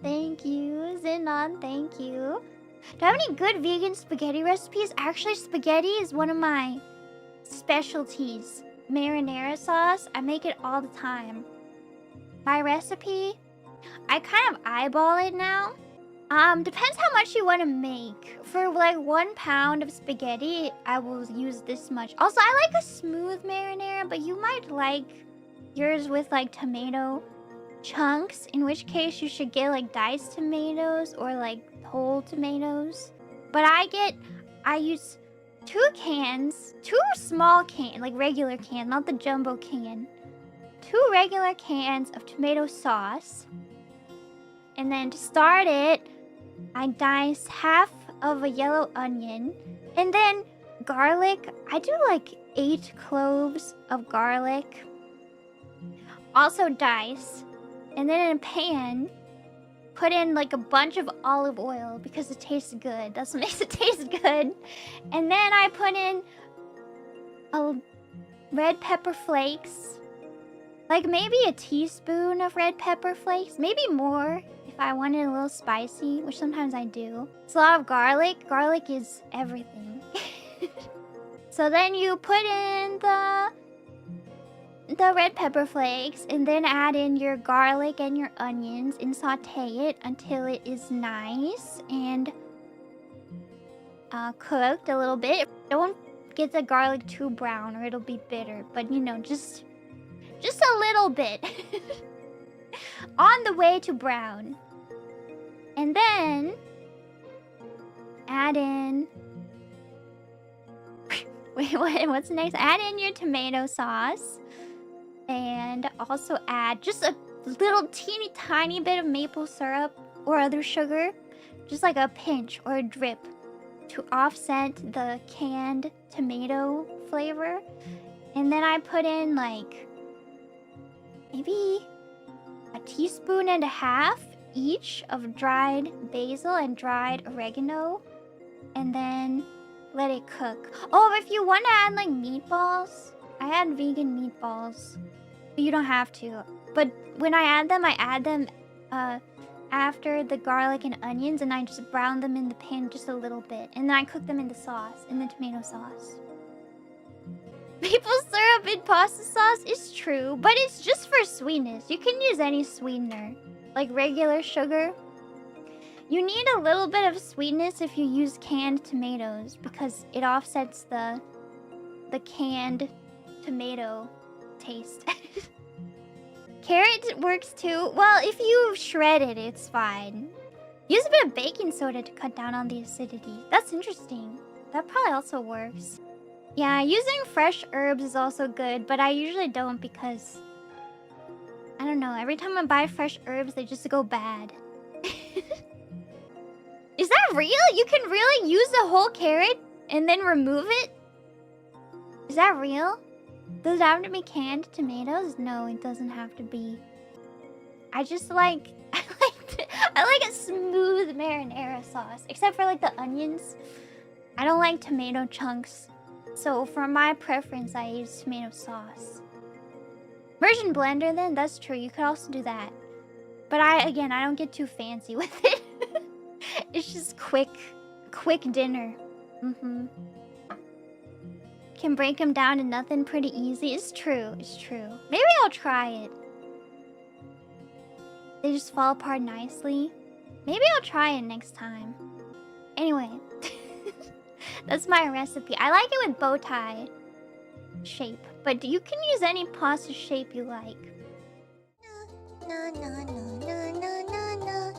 thank you. Zenon, thank you. Do I have any good vegan spaghetti recipes? Actually, spaghetti is one of my specialties. Marinara sauce, I make it all the time. My recipe, I kind of eyeball it now. Depends how much you want to make. For like 1 pound of spaghetti, I will use this much. Also, I like a smooth marinara, but you might like yours with like tomato chunks, in which case you should get like diced tomatoes or like whole tomatoes. But I use 2 small cans, like regular can, not the jumbo can. 2 regular cans of tomato sauce. And then to start it, I dice half of a yellow onion. And then garlic, I do like 8 cloves of garlic. Also dice. And then in a pan, put in like a bunch of olive oil because it tastes good. That's what makes it taste good. And then I put in a red pepper flakes. Like maybe a teaspoon of red pepper flakes. Maybe more if I want it a little spicy, which sometimes I do. It's a lot of garlic. Garlic is everything. So then you put in the red pepper flakes and then add in your garlic and your onions and saute it until it is nice and cooked a little bit. Don't get the garlic too brown or it'll be bitter, but you know, just a little bit. On the way to brown. And then add in wait, what's next? Add in your tomato sauce. And also add just a little teeny tiny bit of maple syrup or other sugar. Just like a pinch or a drip to offset the canned tomato flavor. And then I put in like maybe a teaspoon and a half each of dried basil and dried oregano. And then let it cook. Oh, if you want to add like meatballs, I add vegan meatballs. You don't have to. But when I add them after the garlic and onions, and I just brown them in the pan just a little bit. And then I cook them in the sauce, in the tomato sauce. Maple syrup in pasta sauce is true, but it's just for sweetness. You can use any sweetener, like regular sugar. You need a little bit of sweetness if you use canned tomatoes, because it offsets the canned tomato taste. Carrot works too. Well, if you shred it, it's fine. Use a bit of baking soda to cut down on the acidity. That's interesting. That probably also works. Yeah, using fresh herbs is also good, but I usually don't because I don't know, every time I buy fresh herbs, they just go bad. Is that real? You can really use a whole carrot and then remove it? Is that real? Does it have to be canned tomatoes? No, it doesn't have to be. I just like... I like a smooth marinara sauce. Except for like the onions. I don't like tomato chunks. So for my preference, I use tomato sauce. Immersion blender then? That's true. You could also do that. But I don't get too fancy with it. It's just quick dinner. Can break them down to nothing pretty easy. It's true. It's true. Maybe I'll try it. They just fall apart nicely. Maybe I'll try it next time. Anyway. That's my recipe. I like it with bow tie shape. But you can use any pasta shape you like. No, no, no, no, no, no, no.